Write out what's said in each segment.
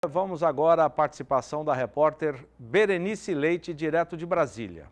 Vamos agora à participação da repórter Berenice Leite, direto de Brasília.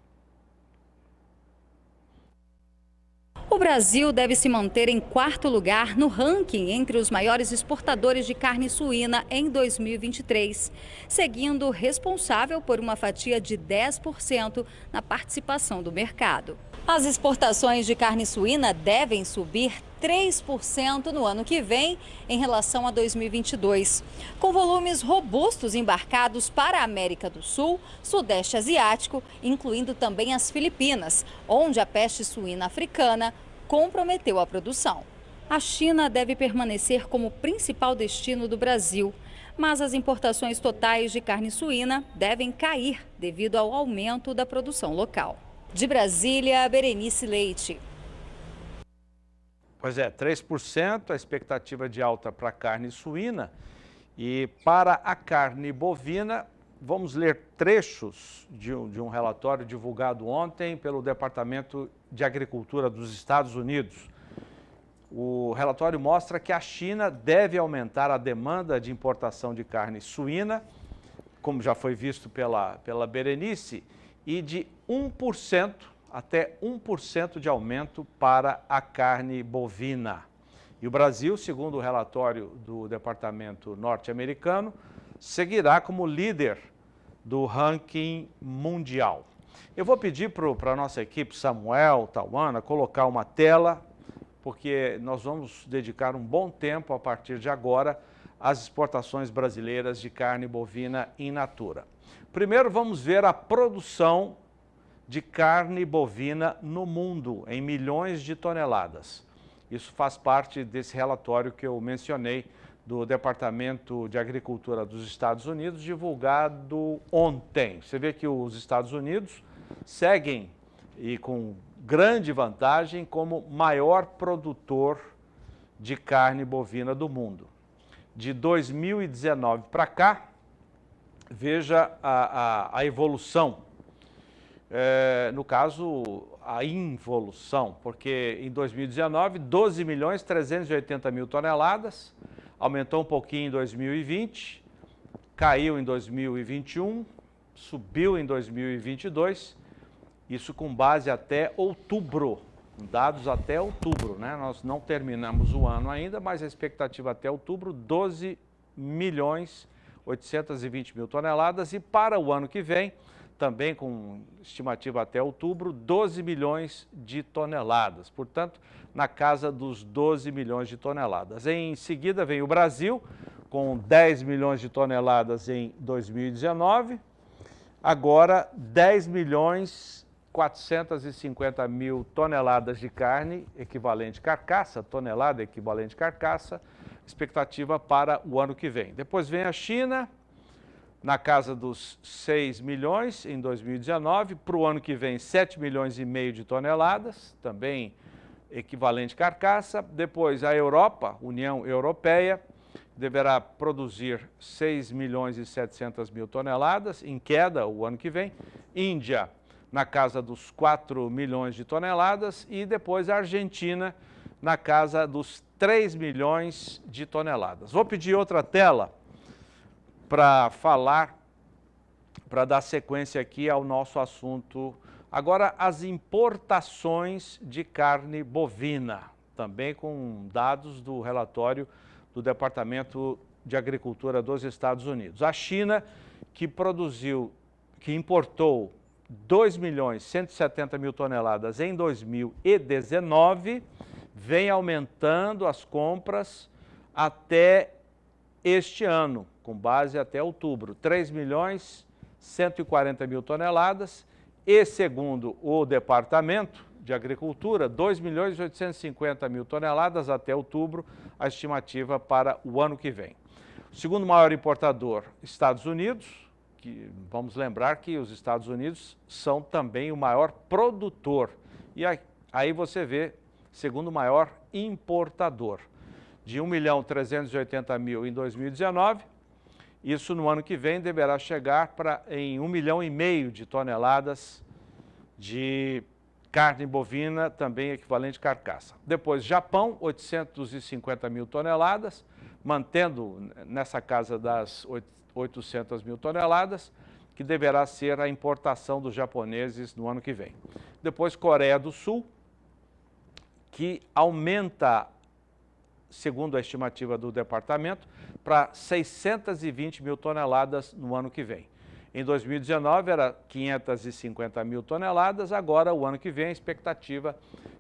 O Brasil deve se manter em quarto lugar no ranking entre os maiores exportadores de carne suína em 2023, seguindo responsável por uma fatia de 10% na participação do mercado. As exportações de carne suína devem subir 3% no ano que vem em relação a 2022, com volumes robustos embarcados para a América do Sul, Sudeste Asiático, incluindo também as Filipinas, onde a peste suína africana comprometeu a produção. A China deve permanecer como principal destino do Brasil, mas as importações totais de carne suína devem cair devido ao aumento da produção local. De Brasília, Berenice Leite. Pois é, 3% a expectativa de alta para a carne suína, e para a carne bovina, vamos ler trechos de um relatório divulgado ontem pelo Departamento de Agricultura dos Estados Unidos. O relatório mostra que a China deve aumentar a demanda de importação de carne suína, como já foi visto pela Berenice, e de 1% até 1% de aumento para a carne bovina. E o Brasil, segundo o relatório do Departamento norte-americano, seguirá como líder do ranking mundial. Eu vou pedir para a nossa equipe, Samuel, Tauana, colocar uma tela, porque nós vamos dedicar um bom tempo a partir de agora às exportações brasileiras de carne bovina in natura. Primeiro vamos ver a produção de carne bovina no mundo, em milhões de toneladas. Isso faz parte desse relatório que eu mencionei do Departamento de Agricultura dos Estados Unidos, divulgado ontem. Você vê que os Estados Unidos seguem, e com grande vantagem, como maior produtor de carne bovina do mundo. De 2019 para cá, veja a evolução. No caso, a involução, porque em 2019, 12.380.000 toneladas, aumentou um pouquinho em 2020, caiu em 2021, subiu em 2022, isso com base até outubro, dados até outubro, né? Nós não terminamos o ano ainda, mas a expectativa até outubro, 12.820.000 toneladas, e para o ano que vem, também com estimativa até outubro, 12 milhões de toneladas. Portanto, na casa dos 12 milhões de toneladas. Em seguida vem o Brasil, com 10 milhões de toneladas em 2019. Agora, 10.450.000 toneladas de carne equivalente carcaça, tonelada equivalente carcaça, expectativa para o ano que vem. Depois vem a China, na casa dos 6 milhões em 2019, para o ano que vem 7 milhões e meio de toneladas, também equivalente carcaça. Depois a Europa, União Europeia, deverá produzir 6 milhões e 700.000 toneladas, em queda o ano que vem. Índia, na casa dos 4 milhões de toneladas, e depois a Argentina, na casa dos 3 milhões de toneladas. Vou pedir outra tela para dar sequência aqui ao nosso assunto. Agora, as importações de carne bovina, também com dados do relatório do Departamento de Agricultura dos Estados Unidos. A China, que importou 2.170.000 toneladas em 2019, vem aumentando as compras até este ano, com base até outubro, 3.140.000 toneladas, e segundo o Departamento de Agricultura, 2.850.000 toneladas até outubro, a estimativa para o ano que vem. O segundo maior importador, Estados Unidos, que vamos lembrar que os Estados Unidos são também o maior produtor, e aí você vê, segundo maior importador, de 1.380.000 em 2019, isso no ano que vem deverá chegar em 1,5 milhão de toneladas de carne bovina também equivalente carcaça. Depois, Japão, 850 mil toneladas, mantendo nessa casa das 800 mil toneladas, que deverá ser a importação dos japoneses no ano que vem. Depois, Coreia do Sul, que aumenta, segundo a estimativa do departamento, para 620 mil toneladas no ano que vem. Em 2019 era 550 mil toneladas, agora o ano que vem a expectativa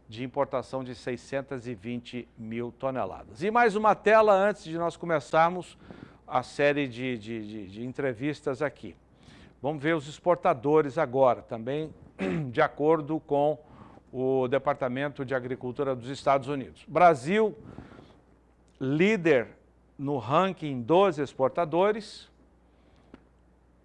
de importação de 620 mil toneladas. E mais uma tela antes de nós começarmos a série de entrevistas aqui. Vamos ver os exportadores agora, também de acordo com o Departamento de Agricultura dos Estados Unidos. Brasil, líder no ranking dos exportadores,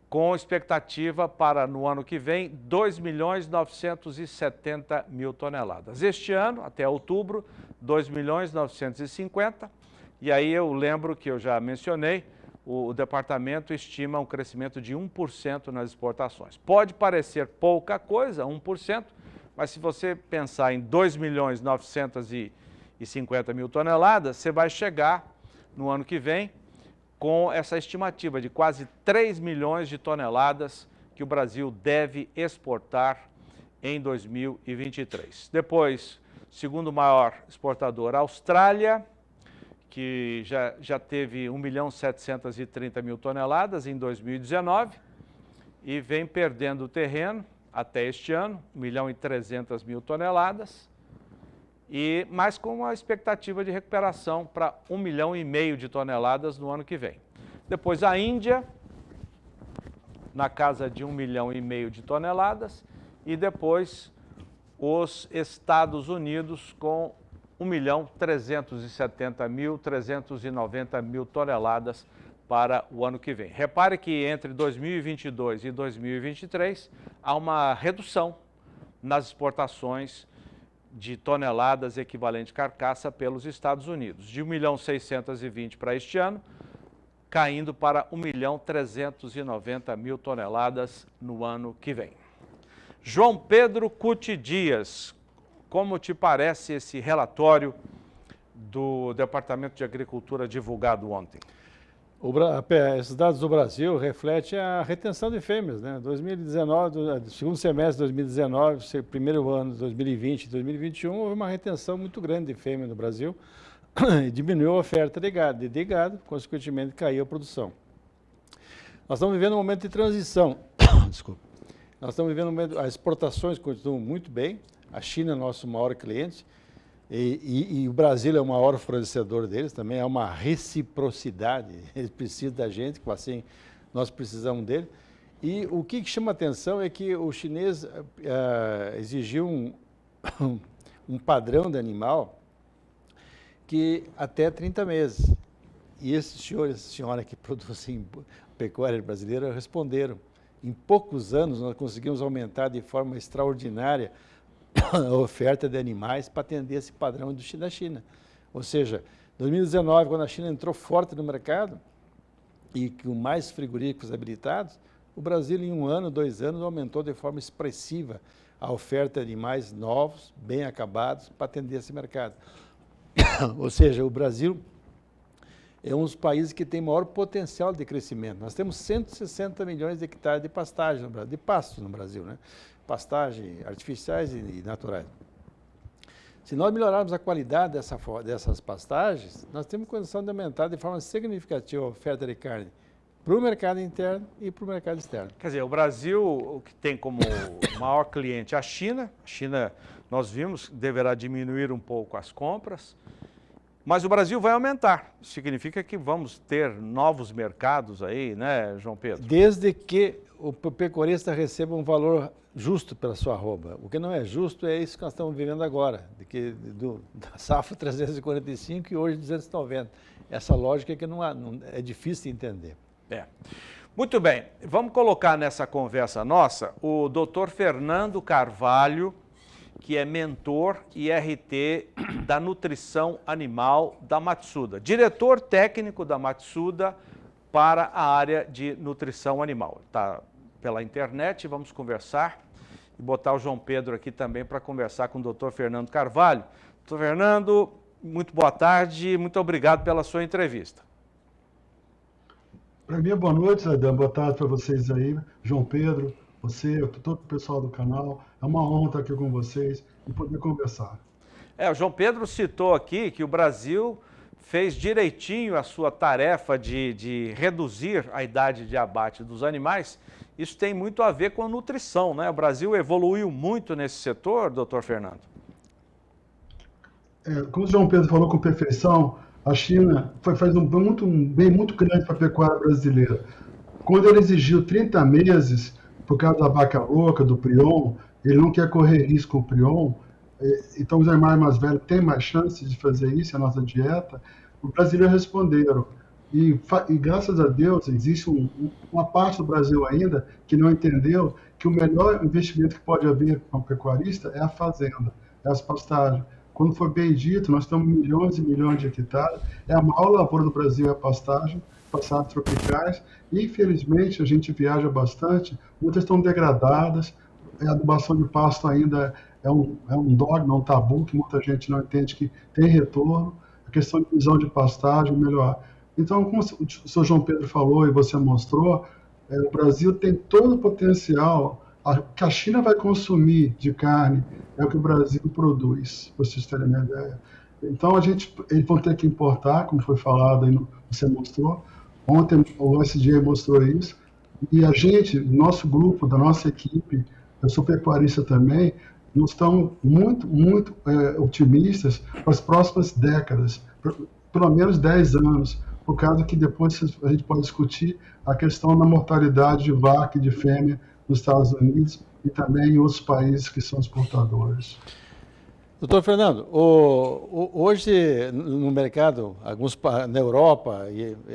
com expectativa para, no ano que vem, 2.970.000 toneladas. Este ano, até outubro, 2.950.000. E aí eu lembro que eu já mencionei, o departamento estima um crescimento de 1% nas exportações. Pode parecer pouca coisa, 1%, mas se você pensar em 2.950.000 toneladas, você vai chegar, no ano que vem, com essa estimativa de quase 3 milhões de toneladas que o Brasil deve exportar em 2023. Depois, segundo maior exportador, a Austrália, que já teve 1.730.000 toneladas em 2019 e vem perdendo terreno até este ano, 1.300.000 toneladas, mas com uma expectativa de recuperação para 1,5 milhão de toneladas no ano que vem. Depois a Índia, na casa de 1,5 milhão de toneladas, e depois os Estados Unidos com 1.370.000, 390.000 toneladas para o ano que vem. Repare que entre 2022 e 2023 há uma redução nas exportações de toneladas equivalente carcaça pelos Estados Unidos, de 1.620.000 para este ano, caindo para 1.390.000 toneladas no ano que vem. João Pedro Cuti Dias, como te parece esse relatório do Departamento de Agricultura divulgado ontem? Esses dados do Brasil refletem a retenção de fêmeas, né? 2019, segundo semestre de 2019, primeiro ano de 2020 e 2021, houve uma retenção muito grande de fêmeas no Brasil e diminuiu a oferta de gado, consequentemente caiu a produção. Nós estamos vivendo um momento de transição. Desculpa. Nós estamos vivendo um momento, as exportações continuam muito bem, a China é nosso maior cliente, e o Brasil é o maior fornecedor deles, também é uma reciprocidade, eles precisam da gente, assim nós precisamos dele. E o que chama atenção é que o chinês exigiu um padrão de animal que até 30 meses. E esses senhores e senhoras que produzem pecuária brasileira responderam. Em poucos anos nós conseguimos aumentar de forma extraordinária a oferta de animais para atender esse padrão da China. Ou seja, em 2019, quando a China entrou forte no mercado e com mais frigoríficos habilitados, o Brasil em 1 ano, 2 anos, aumentou de forma expressiva a oferta de animais novos, bem acabados, para atender esse mercado. Ou seja, o Brasil é um dos países que tem maior potencial de crescimento. Nós temos 160 milhões de hectares de pastagem no Brasil, de pastos no Brasil, né? Pastagem artificiais e naturais. Se nós melhorarmos a qualidade dessas pastagens, nós temos condição de aumentar de forma significativa a oferta de carne para o mercado interno e para o mercado externo. Quer dizer, o Brasil, o que tem como maior cliente a China, nós vimos, deverá diminuir um pouco as compras, mas o Brasil vai aumentar. Significa que vamos ter novos mercados aí, né, João Pedro? Desde que o pecuarista receba um valor justo pela sua arroba. O que não é justo é isso que nós estamos vivendo agora, da safra 345 e hoje 290. Essa lógica que não é difícil de entender. Muito bem, vamos colocar nessa conversa nossa o Dr. Fernando Carvalho, que é mentor e RT da nutrição animal da Matsuda, diretor técnico da Matsuda para a área de nutrição animal. Está pela internet, vamos conversar e botar o João Pedro aqui também para conversar com o doutor Fernando Carvalho. Doutor Fernando, muito boa tarde, muito obrigado pela sua entrevista. Para mim, boa noite, Cidadão. Boa tarde para vocês aí, João Pedro, você, todo o pessoal do canal. É uma honra estar aqui com vocês e poder conversar. O João Pedro citou aqui que o Brasil fez direitinho a sua tarefa de reduzir a idade de abate dos animais. Isso tem muito a ver com a nutrição, né? O Brasil evoluiu muito nesse setor, doutor Fernando. Como o João Pedro falou com perfeição, a China faz um bem muito grande para a pecuária brasileira. Quando ele exigiu 30 meses por causa da vaca louca, do prion, ele não quer correr risco com o prion, então os animais mais velhos têm mais chance de fazer isso, a nossa dieta. Os brasileiros responderam. E graças a Deus, existe uma parte do Brasil ainda que não entendeu que o melhor investimento que pode haver para um pecuarista é a fazenda, é as pastagens. Quando foi bem dito, nós temos milhões e milhões de hectares, é a maior lavoura do Brasil, é a pastagens tropicais, e infelizmente a gente viaja bastante, muitas estão degradadas, a adubação de pasto ainda é um dogma, um tabu, que muita gente não entende que tem retorno, a questão de visão de pastagem, melhor. Então, como o senhor João Pedro falou e você mostrou, o Brasil tem todo o potencial que a China vai consumir de carne, é o que o Brasil produz, para vocês terem uma ideia. Então, eles vão ter que importar, como foi falado aí, você mostrou. Ontem o SDA mostrou isso. E a gente, nosso grupo, da nossa equipe, eu sou pecuarista também, nós estamos muito, muito otimistas para as próximas décadas, pelo menos 10 anos, por causa que depois a gente pode discutir a questão da mortalidade de vaca e de fêmea nos Estados Unidos e também em outros países que são exportadores. Doutor Fernando, hoje no mercado, na Europa,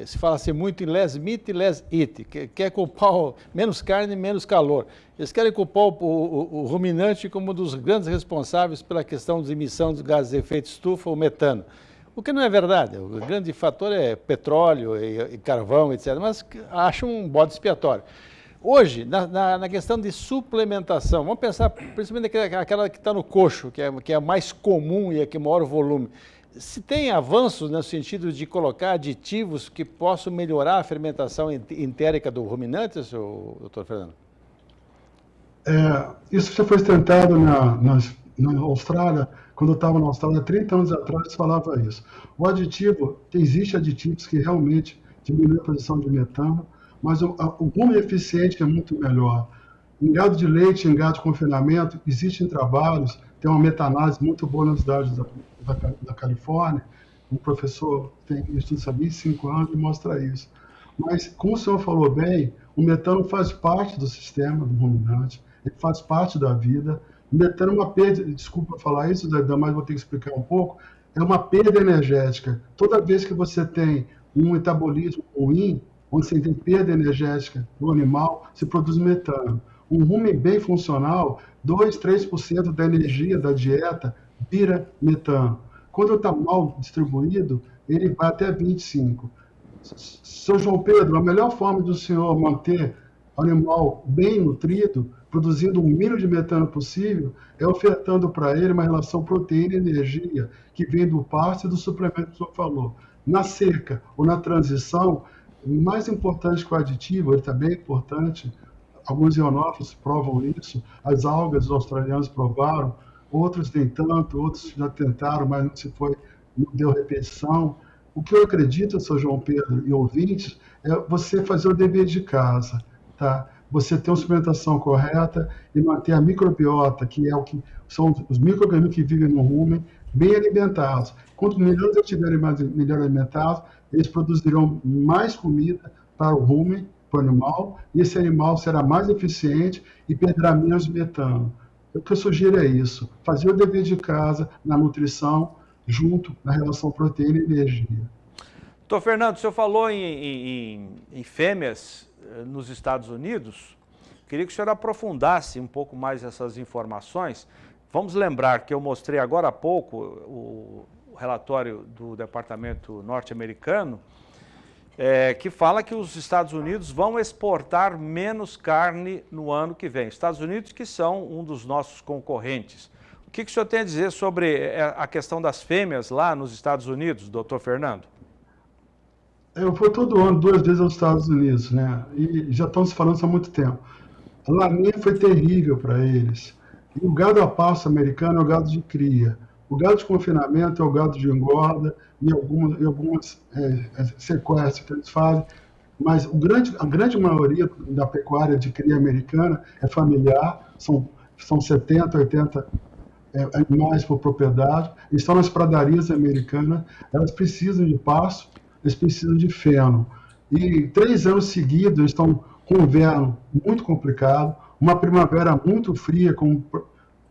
se fala assim muito em less meat, less eat, quer culpar menos carne, menos calor. Eles querem culpar o ruminante como um dos grandes responsáveis pela questão da emissão dos gases de efeito estufa, o metano. O que não é verdade, o grande fator é petróleo e carvão, etc., mas acham um bode expiatório. Hoje, na questão de suplementação, vamos pensar principalmente aquela que está no coxo, que é a mais comum e a que tem maior volume. Se tem avanços no sentido de colocar aditivos que possam melhorar a fermentação entérica do ruminante, doutor Fernando? Isso já foi tentado na Austrália. Quando eu estava na Austrália, 30 anos atrás, falava isso. Existe aditivos que realmente diminuem a produção de metano, mas o rumo eficiente é muito melhor. Em gado de leite, em gado de confinamento, existem trabalhos, tem uma meta-análise muito boa nas cidades da Califórnia, um professor tem estudos há 25 anos e mostra isso. Mas, como o senhor falou bem, o metano faz parte do sistema do ruminante, ele faz parte da vida. O metano é uma perda, desculpa falar isso, mas vou ter que explicar um pouco, é uma perda energética. Toda vez que você tem um metabolismo ruim, onde você tem perda energética no animal, se produz metano. Um rumen bem funcional, 2, 3% da energia da dieta vira metano. Quando está mal distribuído, ele vai até 25%. Seu João Pedro, a melhor forma do senhor manter o animal bem nutrido, produzindo o mínimo de metano possível, é ofertando para ele uma relação proteína e energia, que vem do pasto e do suplemento que o senhor falou. Na seca ou na transição, mais importante que o aditivo, ele também é importante, alguns ionófilos provam isso, as algas os australianos provaram, outros nem tanto, outros já tentaram, mas não deu repetição. O que eu acredito, seu João Pedro e ouvintes, é você fazer o dever de casa, tá? Você ter uma suplementação correta e manter a microbiota, que são os micro-organismos que vivem no rumen, bem alimentados. Quanto melhor eles estiverem melhor alimentados, eles produzirão mais comida para o rumen, para o animal, e esse animal será mais eficiente e perderá menos metano. O que eu sugiro é isso, fazer o dever de casa na nutrição, junto na relação proteína e energia. Doutor Fernando, o senhor falou em fêmeas nos Estados Unidos. Queria que o senhor aprofundasse um pouco mais essas informações. Vamos lembrar que eu mostrei agora há pouco o relatório do Departamento norte-americano, que fala que os Estados Unidos vão exportar menos carne no ano que vem. Estados Unidos que são um dos nossos concorrentes. O que o senhor tem a dizer sobre a questão das fêmeas lá nos Estados Unidos, doutor Fernando? Eu vou todo ano, 2 vezes aos Estados Unidos, né? E já estão se falando isso há muito tempo. A laninha foi terrível para eles. E o gado a pasto americano é o gado de cria. O gado de confinamento é o gado de engorda e algumas sequestros que eles fazem. Mas a grande maioria da pecuária de cria americana é familiar, são 70, 80 animais por propriedade, estão nas pradarias americanas, elas precisam de pasto, eles precisam de feno. E 3 anos seguidos eles estão com um inverno muito complicado, uma primavera muito fria, como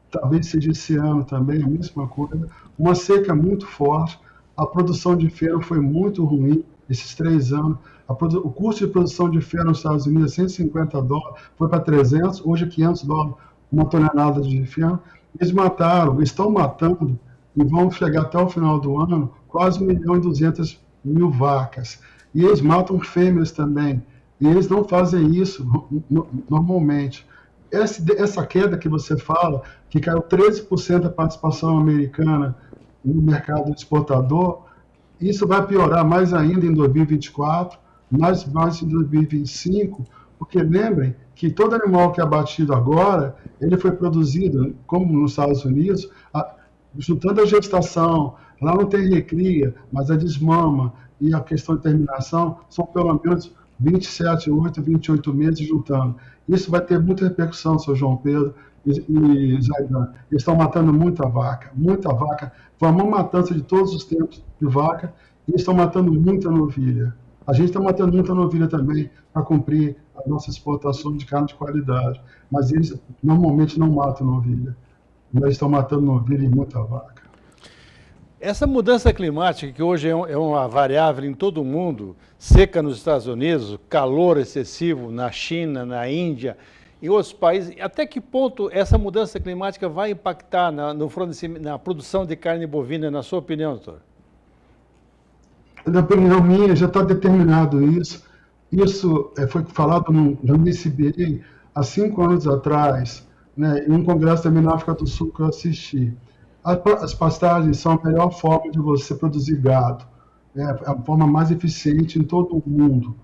talvez seja esse ano também, a mesma coisa, uma seca muito forte, a produção de feno foi muito ruim esses 3 anos, o custo de produção de feno nos Estados Unidos é $150, foi para 300, hoje é $500 uma tonelada de feno. Eles estão matando, e vão chegar até o final do ano, quase 1.200.000 vacas. E eles matam fêmeas também. E eles não fazem isso normalmente. Essa queda que você fala, que caiu 13% da participação americana no mercado exportador, isso vai piorar mais ainda em 2024, mais em 2025, porque lembrem que todo animal que é abatido agora, ele foi produzido, como nos Estados Unidos, juntando a gestação, lá não tem recria, mas a desmama e a questão de terminação são pelo menos 27, 28 meses juntando. Isso vai ter muita repercussão, seu João Pedro e Zaidan. Eles estão matando muita vaca. Foi a maior matança de todos os tempos de vaca, e eles estão matando muita novilha. A gente está matando muita novilha também para cumprir a nossa exportação de carne de qualidade. Mas eles normalmente não matam novilha. Mas estão matando novilha e muita vaca. Essa mudança climática, que hoje é uma variável em todo o mundo, seca nos Estados Unidos, calor excessivo na China, na Índia, em outros países, até que ponto essa mudança climática vai impactar na produção de carne bovina, na sua opinião, doutor? Na opinião minha, já está determinado isso. Isso foi falado no ICBA há 5 anos atrás, né, em um congresso também na África do Sul que eu assisti. As pastagens são a melhor forma de você produzir gado, é a forma mais eficiente em todo o mundo.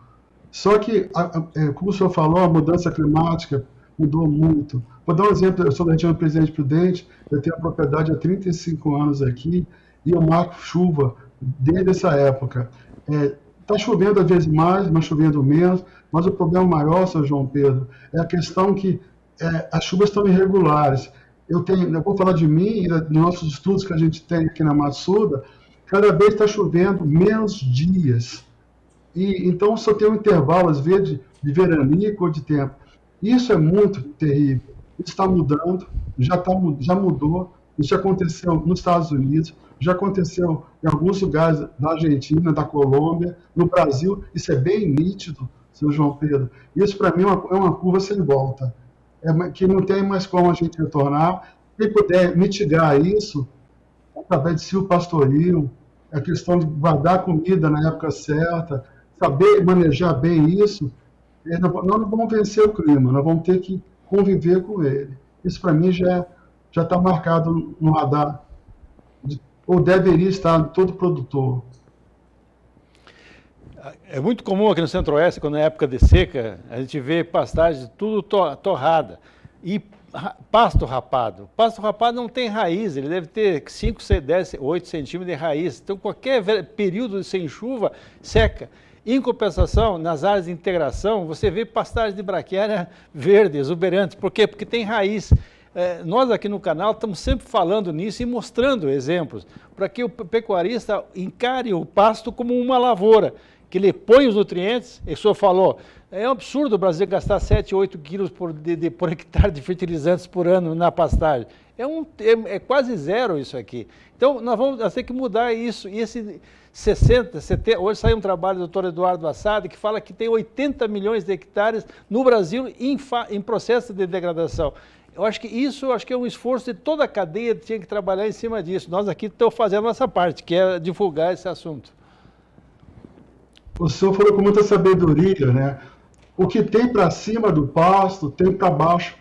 Só que, como o senhor falou, a mudança climática mudou muito. Vou dar um exemplo, eu sou da região Presidente Prudente, eu tenho a propriedade há 35 anos aqui, e eu marco chuva desde essa época. Está chovendo às vezes mais, mas chovendo menos, mas o problema maior, seu João Pedro, é a questão que as chuvas estão irregulares. Eu vou falar de mim e dos nossos estudos que a gente tem aqui na Matsuda, cada vez está chovendo menos dias. E então só tem um intervalo, às vezes, de veranico ou de tempo. Isso é muito terrível. Isso está mudando, já mudou. Isso já aconteceu nos Estados Unidos, já aconteceu em alguns lugares da Argentina, da Colômbia, no Brasil. Isso é bem nítido, seu João Pedro. Isso, para mim, é uma curva sem volta. Que não tem mais como a gente retornar. Quem puder mitigar isso, através de silvopastoril, a questão de guardar comida na época certa, saber manejar bem isso, nós não vamos vencer o clima, nós vamos ter que conviver com ele. Isso, para mim, já está marcado no radar, ou deveria estar em todo produtor. É muito comum aqui no Centro-Oeste, quando é época de seca, a gente vê pastagem tudo torrada e pasto rapado. Pasto rapado não tem raiz, ele deve ter 5, 10, 8 centímetros de raiz. Então, qualquer período sem chuva, seca. Em compensação, nas áreas de integração, você vê pastagem de braquiária verde, exuberante. Por quê? Porque tem raiz. Nós aqui no canal estamos sempre falando nisso e mostrando exemplos, para que o pecuarista encare o pasto como uma lavoura, que ele põe os nutrientes, e o senhor falou, é um absurdo o Brasil gastar 7, 8 quilos por hectare de fertilizantes por ano na pastagem. É quase zero isso aqui. Então, nós temos que mudar isso. E esse 60, 70... Hoje saiu um trabalho do doutor Eduardo Assad, que fala que tem 80 milhões de hectares no Brasil em processo de degradação. Eu acho que é um esforço de toda a cadeia que tinha que trabalhar em cima disso. Nós aqui estamos fazendo a nossa parte, que é divulgar esse assunto. O senhor falou com muita sabedoria, né? O que tem para cima do pasto, tem para baixo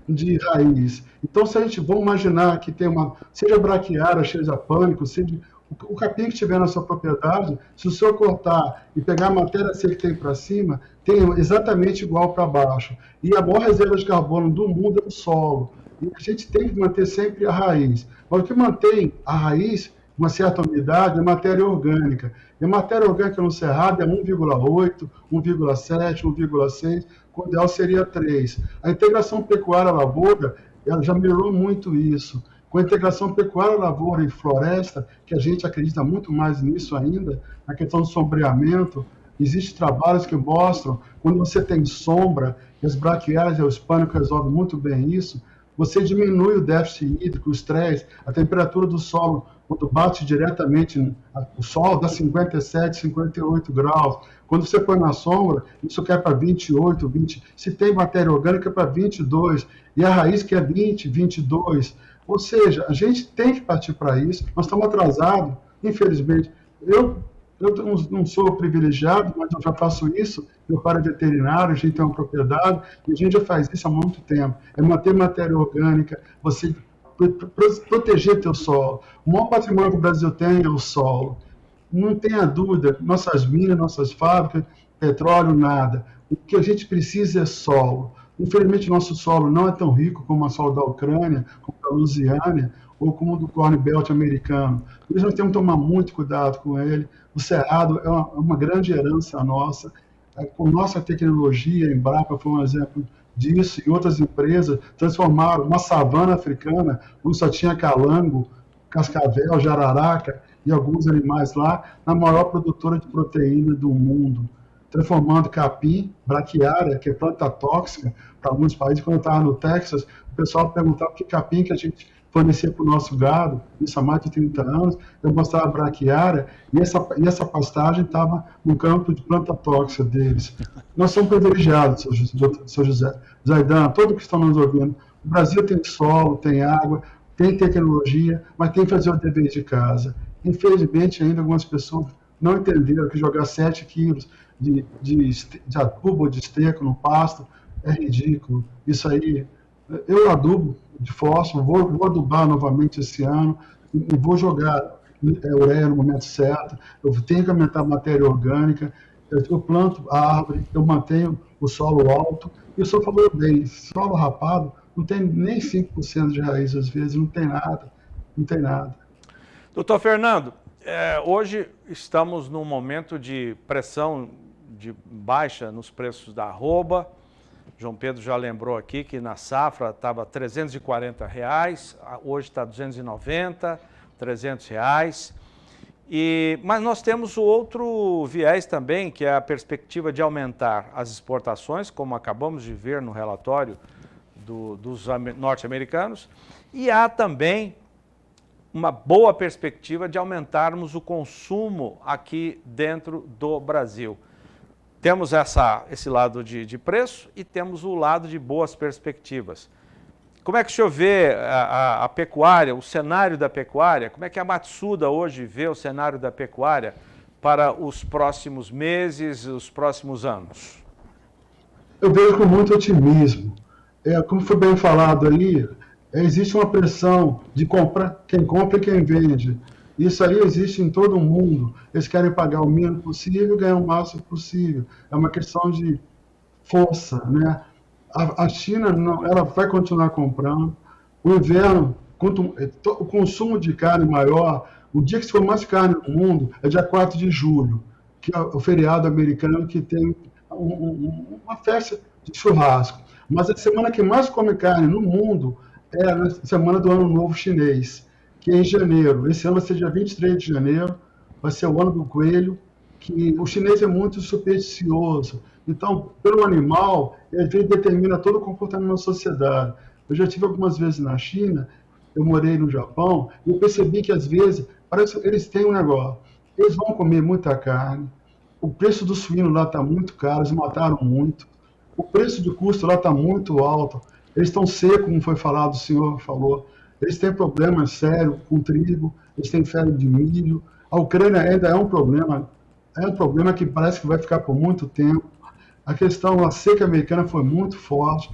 de raiz. Então, se a gente vamos imaginar que tem seja braquiária, seja pânico, seja o capim que tiver na sua propriedade, se o senhor cortar e pegar a matéria seca que tem para cima, tem exatamente igual para baixo. E a maior reserva de carbono do mundo é o solo. E a gente tem que manter sempre a raiz. Mas o que mantém a raiz, uma certa umidade, é matéria orgânica. E a matéria orgânica no cerrado é 1,8, 1,7, 1,6, o ideal seria 3. A integração pecuária-lavoura, ela já melhorou muito isso. Com a integração pecuária-lavoura e floresta, que a gente acredita muito mais nisso ainda, na questão do sombreamento, existem trabalhos que mostram, quando você tem sombra, e as braquiárias e os pânicos resolvem muito bem isso, você diminui o déficit hídrico, o estresse, a temperatura do solo, quando bate diretamente, o sol dá 57, 58 graus. Quando você põe na sombra, isso cai para 28, 20. Se tem matéria orgânica, para 22. E a raiz que é 20, 22. Ou seja, a gente tem que partir para isso. Nós estamos atrasados, infelizmente. Eu não sou privilegiado, mas eu já faço isso. Meu pai é veterinário, a gente tem uma propriedade, e a gente já faz isso há muito tempo. É manter matéria orgânica, você proteger teu solo. O maior patrimônio que o Brasil tem é o solo. Não tenha dúvida, nossas minas, nossas fábricas, petróleo, nada. O que a gente precisa é solo. Infelizmente, nosso solo não é tão rico como o solo da Ucrânia, como da Lusiânia, ou como o do Corn Belt americano. Por isso, nós temos que tomar muito cuidado com ele. O Cerrado é uma grande herança nossa. Com nossa tecnologia, a Embrapa foi um exemplo disso, e outras empresas transformaram uma savana africana, onde só tinha calango, cascavel, jararaca e alguns animais lá, na maior produtora de proteína do mundo, transformando capim, braquiária, que é planta tóxica para alguns países. Quando eu estava no Texas, o pessoal perguntava que capim que a gente fornecia para o nosso gado, isso há mais de 30 anos, eu mostrava a braquiária, e essa pastagem estava no campo de planta tóxica deles. Nós somos privilegiados, seu José Zaidan, todos que estão nos ouvindo. O Brasil tem solo, tem água, tem tecnologia, mas tem que fazer o dever de casa. Infelizmente, ainda algumas pessoas não entenderam que jogar 7 quilos de adubo ou de esterco no pasto é ridículo. Isso aí, eu adubo de fósforo, vou adubar novamente esse ano e vou jogar ureia no momento certo. Eu tenho que aumentar a matéria orgânica, eu planto a árvore, eu mantenho o solo alto. E o senhor falou bem, solo rapado não tem nem 5% de raiz, às vezes, não tem nada, não tem nada. Doutor Fernando, hoje estamos num momento de pressão de baixa nos preços da arroba. João Pedro já lembrou aqui que na safra estava R$ 340, hoje está R$ 290, R$ 300. Mas nós temos o outro viés também, que é a perspectiva de aumentar as exportações, como acabamos de ver no relatório dos norte-americanos, e há também uma boa perspectiva de aumentarmos o consumo aqui dentro do Brasil. Temos esse lado de preço e temos o lado de boas perspectivas. Como é que o senhor vê a pecuária, o cenário da pecuária? Como é que a Matsuda hoje vê o cenário da pecuária para os próximos meses, os próximos anos? Eu vejo com muito otimismo. Como foi bem falado aí, existe uma pressão de comprar, quem compra e quem vende. Isso aí existe em todo o mundo. Eles querem pagar o mínimo possível e ganhar o máximo possível. É uma questão de força, né? A China não, ela vai continuar comprando. O inverno, o consumo de carne maior, o dia que se for mais carne no mundo é dia 4 de julho, que é o feriado americano que tem uma festa de churrasco. Mas a semana que mais come carne no mundo é a semana do Ano Novo Chinês, que é em janeiro. Esse ano vai ser dia 23 de janeiro, vai ser o ano do coelho, que o chinês é muito supersticioso. Então, pelo animal, ele determina todo o comportamento na sociedade. Eu já estive algumas vezes na China, eu morei no Japão, e eu percebi que, às vezes, parece que eles têm um negócio. Eles vão comer muita carne, o preço do suíno lá está muito caro, eles mataram muito, o preço de custo lá está muito alto, eles estão secos, como foi falado, o senhor falou, eles têm problemas sérios com trigo, eles têm febre de milho, a Ucrânia ainda é um problema é um problema que parece que vai ficar por muito tempo. A questão, a seca americana foi muito forte.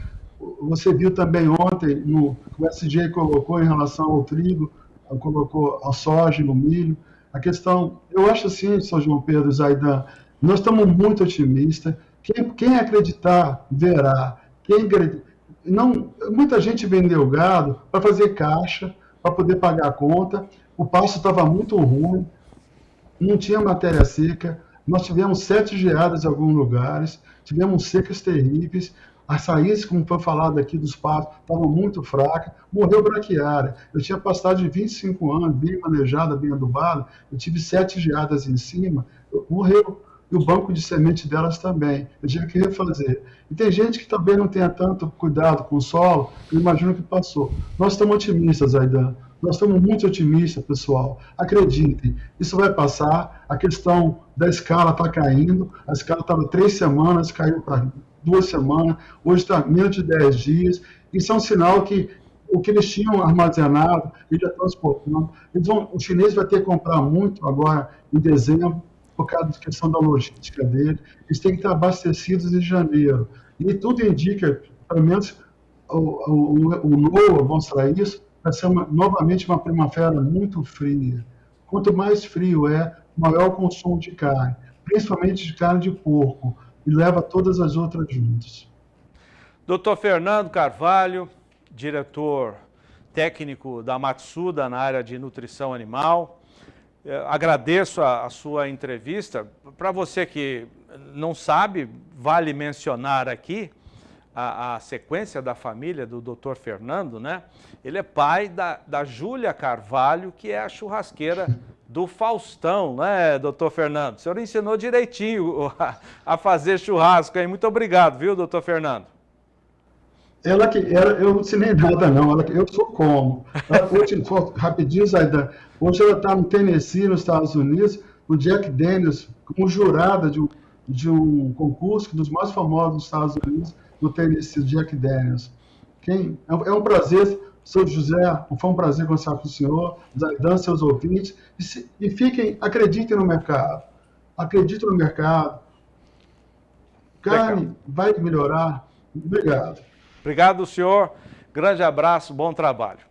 Você viu também ontem, o SJ colocou em relação ao trigo, colocou a soja no milho. A questão, eu acho assim, São João Pedro, Zaidan, nós estamos muito otimistas. Quem acreditar, verá. Muita gente vendeu gado para fazer caixa, para poder pagar a conta. O pasto estava muito ruim, não tinha matéria seca. Nós tivemos 7 geadas em alguns lugares, tivemos secas terríveis. As raízes, como foi falado aqui, dos pastos estavam muito fracas. Morreu braquiária. Eu tinha pastagem de 25 anos, bem manejada, bem adubada. Eu tive 7 geadas em cima. Morreu. E o banco de semente delas também. Eu tive que refazer. E tem gente que também não tenha tanto cuidado com o solo, eu imagino que passou. Nós estamos otimistas, Aidan. Nós estamos muito otimistas, pessoal. Acreditem, isso vai passar. A questão da escala está caindo. A escala estava 3 semanas, caiu para 2 semanas. Hoje está menos de 10 dias. Isso é um sinal que o que eles tinham armazenado, eles já estão exportando. O chinês vai ter que comprar muito agora em dezembro, por causa da questão da logística dele. Eles têm que estar abastecidos em janeiro. E tudo indica, pelo menos o NOAA mostra isso, vai ser novamente uma primavera muito fria. Quanto mais frio maior o consumo de carne, principalmente de carne de porco, e leva todas as outras juntas. Dr. Fernando Carvalho, diretor técnico da Matsuda na área de nutrição animal. Agradeço a sua entrevista. Para você que não sabe, vale mencionar aqui a sequência da família do Dr. Fernando, né? Ele é pai da Júlia Carvalho, que é a churrasqueira do Faustão, né, Dr. Fernando? O senhor ensinou direitinho a fazer churrasco aí. Muito obrigado, viu, Dr. Fernando? Eu não ensinei nada, não. Eu sou como. Hoje, rapidinho, Zaidan. Hoje ela está no Tennessee, nos Estados Unidos, no Jack Daniels, como jurada de um concurso dos mais famosos dos Estados Unidos, no Tennessee, Jack Daniels. É um prazer, Sr. José, foi um prazer conversar com o senhor, Zaidan, seus ouvintes, acreditem no mercado. Acreditem no mercado. Carne vai melhorar. Obrigado. Obrigado, senhor. Grande abraço, bom trabalho.